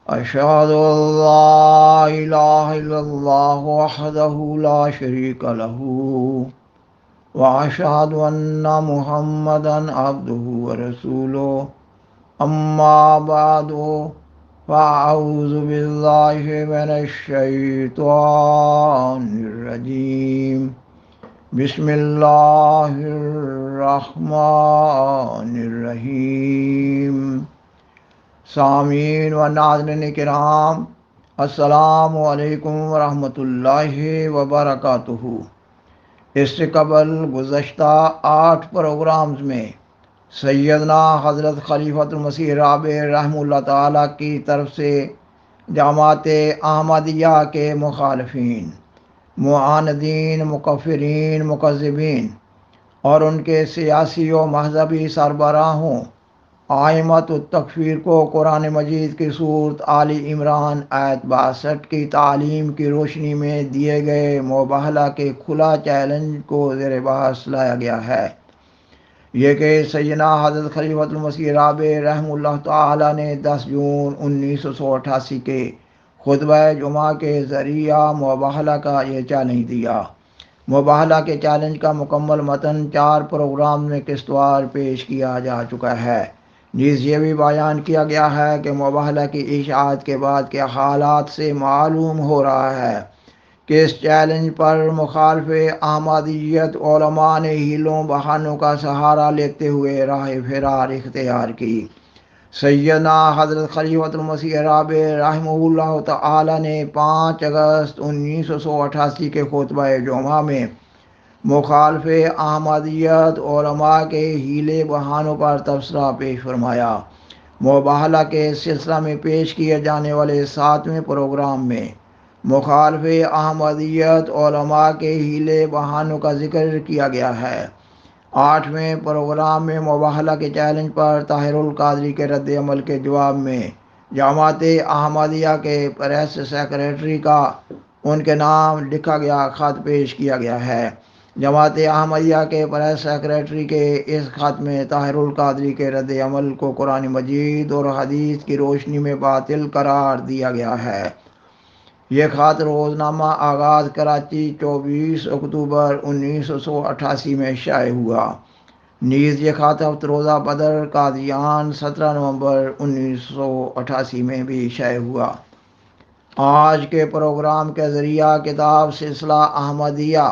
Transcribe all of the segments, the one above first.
أشهد أن لا إله إلا الله وحده لا شريك له وأشهد أن محمدا عبده ورسوله أما بعد فأعوذ بالله من الشيطان الرجيم بسم الله الرحمن الرحيم سامعین و ناظرین کرام، السلام علیکم ورحمۃ اللہ وبرکاتہ۔ اس سے قبل گزشتہ 8 پروگرامز میں سیدنا حضرت خلیفۃ المسیح رابع رحمہ اللہ تعالیٰ کی طرف سے جماعت احمدیہ کے مخالفین، معاندین، مکفرین، مکذبین اور ان کے سیاسی و مذہبی سربراہوں آئمت التکفیر کو قرآن مجید کی سورت آل عمران آیت 62 کی تعلیم کی روشنی میں دیے گئے مباہلہ کے کھلا چیلنج کو زیر بحث لایا گیا ہے۔ یہ کہ سیدنا حضرت خلیفۃ المسیح رابع رحمہ اللہ تعالی نے 10 جون 1988 کے خطبہ جمعہ کے ذریعہ مباہلہ کا یہ چیلنج دیا۔ مباہلہ کے چیلنج کا مکمل متن 4 پروگرام میں قسطوار پیش کیا جا چکا ہے۔ نیز یہ بھی بیان کیا گیا ہے کہ مباہلہ کی اشاعت کے بعد کے حالات سے معلوم ہو رہا ہے کہ اس چیلنج پر مخالف احمدیت علماء نے ہیلوں بہانوں کا سہارا لیتے ہوئے راہ فرار اختیار کی۔ سیدنا حضرت خلیفۃ المسیح رابع رحمہ اللہ تعالی نے 5 اگست 1988 کے خطبہ جمعہ میں مخالف احمدیت علماء کے ہیلے بہانوں پر تبصرہ پیش فرمایا۔ مباہلہ کے سلسلہ میں پیش کیے جانے والے 7ویں پروگرام میں مخالف احمدیت علماء کے ہیلے بہانوں کا ذکر کیا گیا ہے۔ 8ویں پروگرام میں مباہلہ کے چیلنج پر طاہر القادری کے رد عمل کے جواب میں جماعت احمدیہ کے پریس سیکریٹری کا ان کے نام لکھا گیا خط پیش کیا گیا ہے۔ جماعت احمدیہ کے پریس سیکریٹری کے اس خط میں طاہر القادری کے رد عمل کو قرآن مجید اور حدیث کی روشنی میں باطل قرار دیا گیا ہے۔ یہ خط روزنامہ آغاز کراچی 24 اکتوبر 1988 میں شائع ہوا۔ نیز یہ خط افروزہ بدر قادیان 17 نومبر 1988 میں بھی شائع ہوا۔ آج کے پروگرام کے ذریعہ کتاب سلسلہ احمدیہ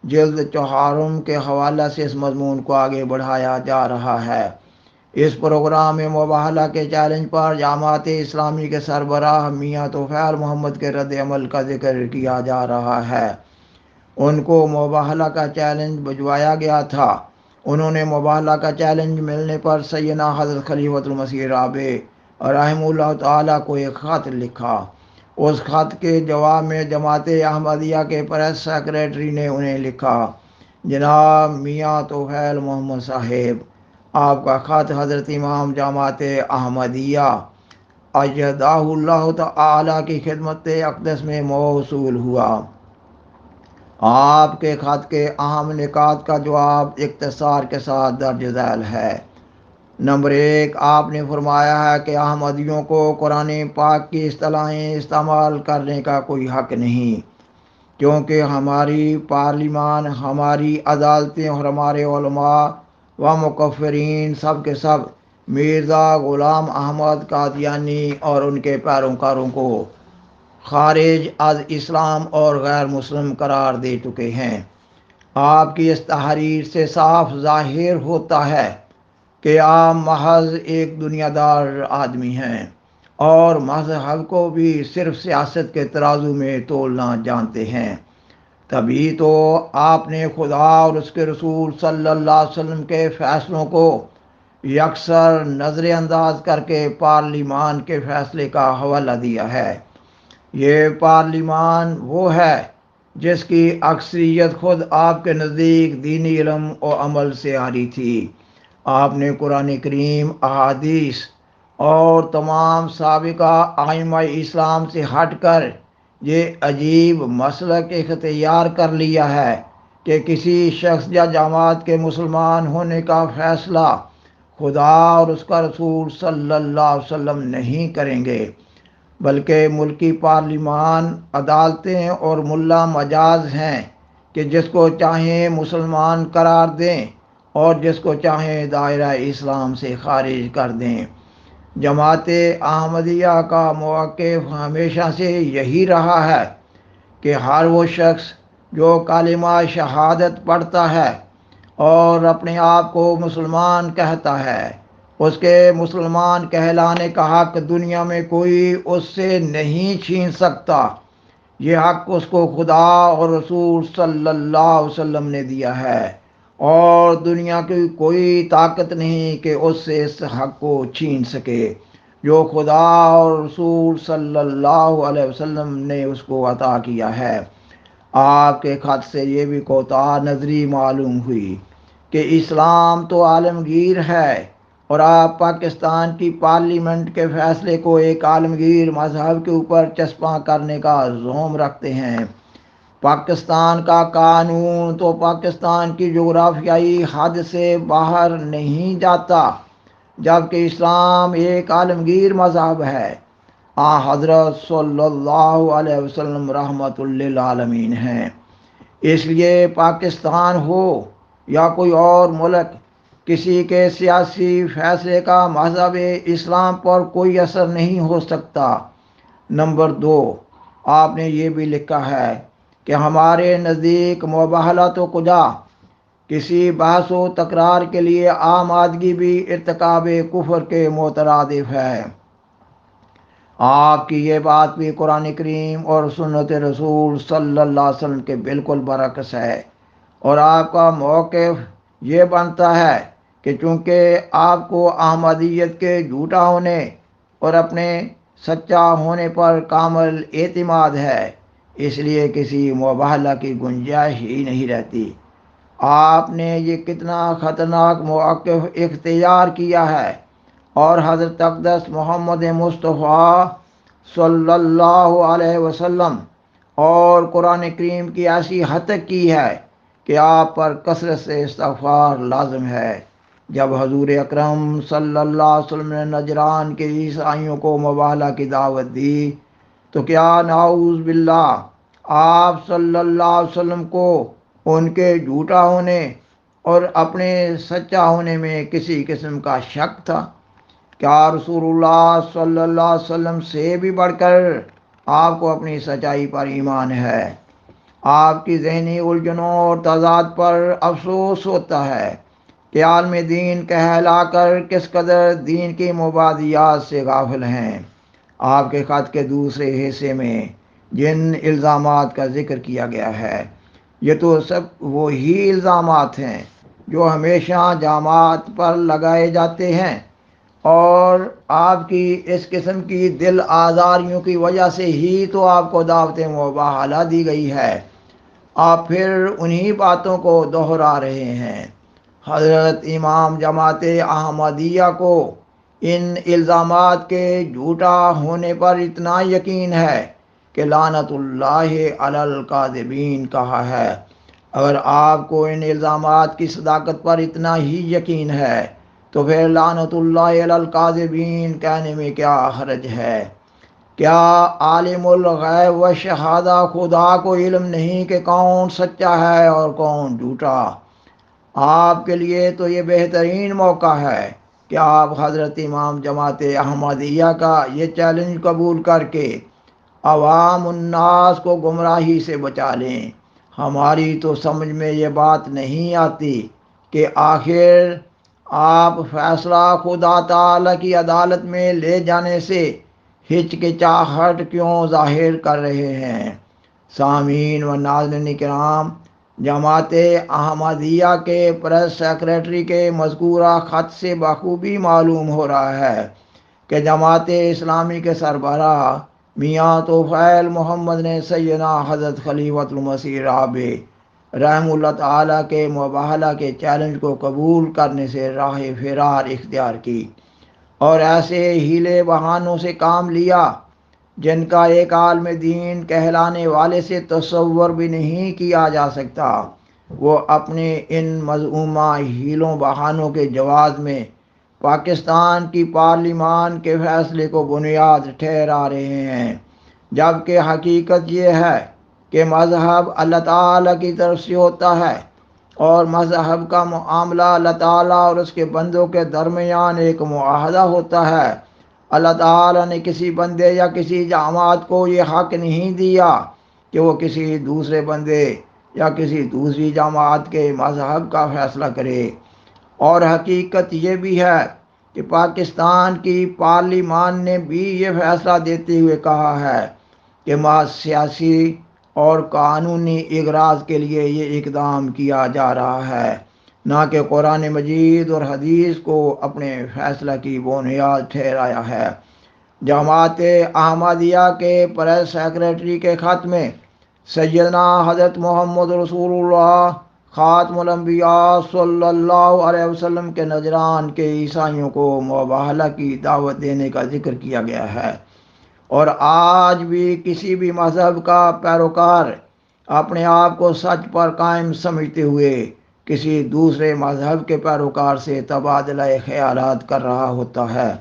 جلد 4 کے حوالہ سے اس مضمون کو آگے بڑھایا جا رہا ہے۔ اس پروگرام میں مباہلہ کے چیلنج پر جماعت اسلامی کے سربراہ میاں طفیل محمد کے رد عمل کا ذکر کیا جا رہا ہے۔ ان کو مباہلہ کا چیلنج بھجوایا گیا تھا۔ انہوں نے مباہلہ کا چیلنج ملنے پر سیدنا حضرت خلیفۃ المسیح رابع رحمہ اللہ تعالیٰ کو ایک خط لکھا۔ اس خط کے جواب میں جماعت احمدیہ کے پریس سیکریٹری نے انہیں لکھا: جناب میاں طفیل محمد صاحب، آپ کا خط حضرت امام جماعت احمدیہ ایدہ اللہ تعالی کی خدمت اقدس میں موصول ہوا۔ آپ کے خط کے اہم نکات کا جواب اختصار کے ساتھ درج ذیل ہے۔ نمبر 1، آپ نے فرمایا ہے کہ احمدیوں کو قرآن پاک کی اصطلاحیں استعمال کرنے کا کوئی حق نہیں، کیونکہ ہماری پارلیمان، ہماری عدالتیں اور ہمارے علماء و مکفرین سب کے سب مرزا غلام احمد قادیانی اور ان کے پیروکاروں کو خارج از اسلام اور غیر مسلم قرار دے چکے ہیں۔ آپ کی اس تحریر سے صاف ظاہر ہوتا ہے کہ آپ محض ایک دنیا دار آدمی ہیں اور مذہب کو بھی صرف سیاست کے ترازو میں تولنا جانتے ہیں۔ تبھی تو آپ نے خدا اور اس کے رسول صلی اللہ علیہ وسلم کے فیصلوں کو یکسر نظر انداز کر کے پارلیمان کے فیصلے کا حوالہ دیا ہے۔ یہ پارلیمان وہ ہے جس کی اکثریت خود آپ کے نزدیک دینی علم و عمل سے آ رہی تھی۔ آپ نے قرآن کریم، احادیث اور تمام سابقہ ائمہ اسلام سے ہٹ کر یہ عجیب مسلک اختیار کر لیا ہے کہ کسی شخص یا جماعت کے مسلمان ہونے کا فیصلہ خدا اور اس کا رسول صلی اللہ علیہ وسلم نہیں کریں گے۔ بلکہ ملکی پارلیمان، عدالتیں اور ملا مجاز ہیں کہ جس کو چاہیں مسلمان قرار دیں اور جس کو چاہیں دائرہ اسلام سے خارج کر دیں۔ جماعت احمدیہ کا موقف ہمیشہ سے یہی رہا ہے کہ ہر وہ شخص جو کلمہ شہادت پڑھتا ہے اور اپنے آپ کو مسلمان کہتا ہے، اس کے مسلمان کہلانے کا حق دنیا میں کوئی اس سے نہیں چھین سکتا۔ یہ حق اس کو خدا اور رسول صلی اللہ علیہ وسلم نے دیا ہے، اور دنیا کی کوئی طاقت نہیں کہ اس سے اس حق کو چھین سکے جو خدا اور رسول صلی اللہ علیہ وسلم نے اس کو عطا کیا ہے۔ آپ کے خط سے یہ بھی کوتاہ نظری معلوم ہوئی کہ اسلام تو عالمگیر ہے، اور آپ پاکستان کی پارلیمنٹ کے فیصلے کو ایک عالمگیر مذہب کے اوپر چسپاں کرنے کا زعم رکھتے ہیں۔ پاکستان کا قانون تو پاکستان کی جغرافیائی حد سے باہر نہیں جاتا، جبکہ اسلام ایک عالمگیر مذہب ہے۔ حضرت صلی اللہ علیہ وسلم رحمت للعالمین ہیں۔ اس لیے پاکستان ہو یا کوئی اور ملک، کسی کے سیاسی فیصلے کا مذہب اسلام پر کوئی اثر نہیں ہو سکتا۔ نمبر 2، آپ نے یہ بھی لکھا ہے کہ ہمارے نزدیک مباہلت و کجا، کسی بحث و تکرار کے لیے آمادگی بھی ارتکاب کفر کے مترادف ہے۔ آپ کی یہ بات بھی قرآن کریم اور سنت رسول صلی اللہ علیہ وسلم کے بالکل برعکس ہے، اور آپ کا موقف یہ بنتا ہے کہ چونکہ آپ کو احمدیت کے جھوٹا ہونے اور اپنے سچا ہونے پر کامل اعتماد ہے، اس لیے کسی مباہلہ کی گنجائش ہی نہیں رہتی۔ آپ نے یہ کتنا خطرناک موقف اختیار کیا ہے، اور حضرت اقدس محمد مصطفیٰ صلی اللہ علیہ وسلم اور قرآن کریم کی ایسی ہتک کی ہے کہ آپ پر کثرت سے استغفار لازم ہے۔ جب حضور اکرم صلی اللہ علیہ وسلم نے نجران کے عیسائیوں کو مباہلہ کی دعوت دی، تو کیا نعوذ باللہ آپ صلی اللہ علیہ وسلم کو ان کے جھوٹا ہونے اور اپنے سچا ہونے میں کسی قسم کا شک تھا؟ کیا رسول اللہ صلی اللہ علیہ وسلم سے بھی بڑھ کر آپ کو اپنی سچائی پر ایمان ہے؟ آپ کی ذہنی الجھنوں اور تضاد پر افسوس ہوتا ہے کہ عالم دین کہلا کر کس قدر دین کی مبادیات سے غافل ہیں۔ آپ کے خط کے دوسرے حصے میں جن الزامات کا ذکر کیا گیا ہے، یہ تو سب وہی الزامات ہیں جو ہمیشہ جماعت پر لگائے جاتے ہیں، اور آپ کی اس قسم کی دل آزاریوں کی وجہ سے ہی تو آپ کو دعوت مباہلہ دی گئی ہے۔ آپ پھر انہی باتوں کو دہرا رہے ہیں۔ حضرت امام جماعت احمدیہ کو ان الزامات کے جھوٹا ہونے پر اتنا یقین ہے کہ لعنت اللہ علی الکاذبین کہا ہے۔ اگر آپ کو ان الزامات کی صداقت پر اتنا ہی یقین ہے، تو پھر لعنت اللہ علی الکاذبین کہنے میں کیا حرج ہے؟ کیا عالم الغیب و شہادہ خدا کو علم نہیں کہ کون سچا ہے اور کون جھوٹا؟ آپ کے لیے تو یہ بہترین موقع ہے کہ آپ حضرت امام جماعت احمدیہ کا یہ چیلنج قبول کر کے عوام الناس کو گمراہی سے بچا لیں۔ ہماری تو سمجھ میں یہ بات نہیں آتی کہ آخر آپ فیصلہ خدا تعالیٰ کی عدالت میں لے جانے سے ہچکچاہٹ کیوں ظاہر کر رہے ہیں؟ سامعین و ناظرین کرام، جماعت احمدیہ کے پریس سیکریٹری کے مذکورہ خط سے بخوبی معلوم ہو رہا ہے کہ جماعت اسلامی کے سربراہ میاں طفیل محمد نے سیدنا حضرت خلیفۃ المسیح رابع رحم اللہ تعالیٰ کے مباہلہ کے چیلنج کو قبول کرنے سے راہ فرار اختیار کی، اور ایسے ہیلے بہانوں سے کام لیا جن کا ایک عالم دین کہلانے والے سے تصور بھی نہیں کیا جا سکتا۔ وہ اپنے ان مذمومہ ہیلوں بہانوں کے جواز میں پاکستان کی پارلیمان کے فیصلے کو بنیاد ٹھہرا رہے ہیں، جبکہ حقیقت یہ ہے کہ مذہب اللہ تعالیٰ کی طرف سے ہوتا ہے، اور مذہب کا معاملہ اللہ تعالیٰ اور اس کے بندوں کے درمیان ایک معاہدہ ہوتا ہے۔ اللہ تعالیٰ نے کسی بندے یا کسی جماعت کو یہ حق نہیں دیا کہ وہ کسی دوسرے بندے یا کسی دوسری جماعت کے مذہب کا فیصلہ کرے۔ اور حقیقت یہ بھی ہے کہ پاکستان کی پارلیمان نے بھی یہ فیصلہ دیتے ہوئے کہا ہے کہ محض سیاسی اور قانونی اغراض کے لیے یہ اقدام کیا جا رہا ہے، نہ کہ قرآن مجید اور حدیث کو اپنے فیصلہ کی بنیاد ٹھہرایا ہے۔ جماعت احمدیہ کے پریس سیکریٹری کے خط میں سیدنا حضرت محمد رسول اللہ خاتم الانبیاء صلی اللہ علیہ وسلم کے نذران کے عیسائیوں کو مباہلہ کی دعوت دینے کا ذکر کیا گیا ہے، اور آج بھی کسی بھی مذہب کا پیروکار اپنے آپ کو سچ پر قائم سمجھتے ہوئے کسی دوسرے مذہب کے پیروکار سے تبادلہ خیالات کر رہا ہوتا ہے۔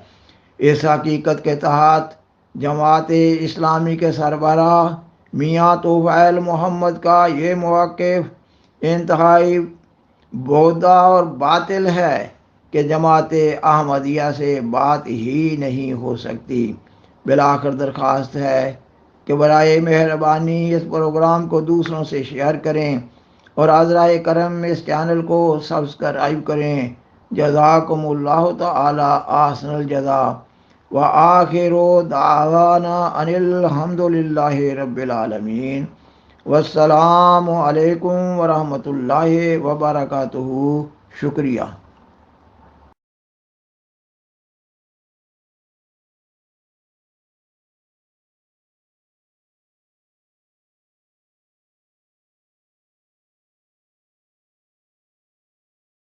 اس حقیقت کے تحت جماعت اسلامی کے سربراہ میاں طوفیل محمد کا یہ موقف انتہائی بودھا اور باطل ہے کہ جماعت احمدیہ سے بات ہی نہیں ہو سکتی۔ بالآخر درخواست ہے کہ برائے مہربانی اس پروگرام کو دوسروں سے شیئر کریں اور عذرائے کرم اس چینل کو سبسکرائب کریں۔ جزاکم اللہ تعالی احسن الجزا، وآخر دعوانا ان الحمد للہ رب العالمین، والسلام علیکم ورحمۃ اللہ وبرکاتہ۔ شکریہ۔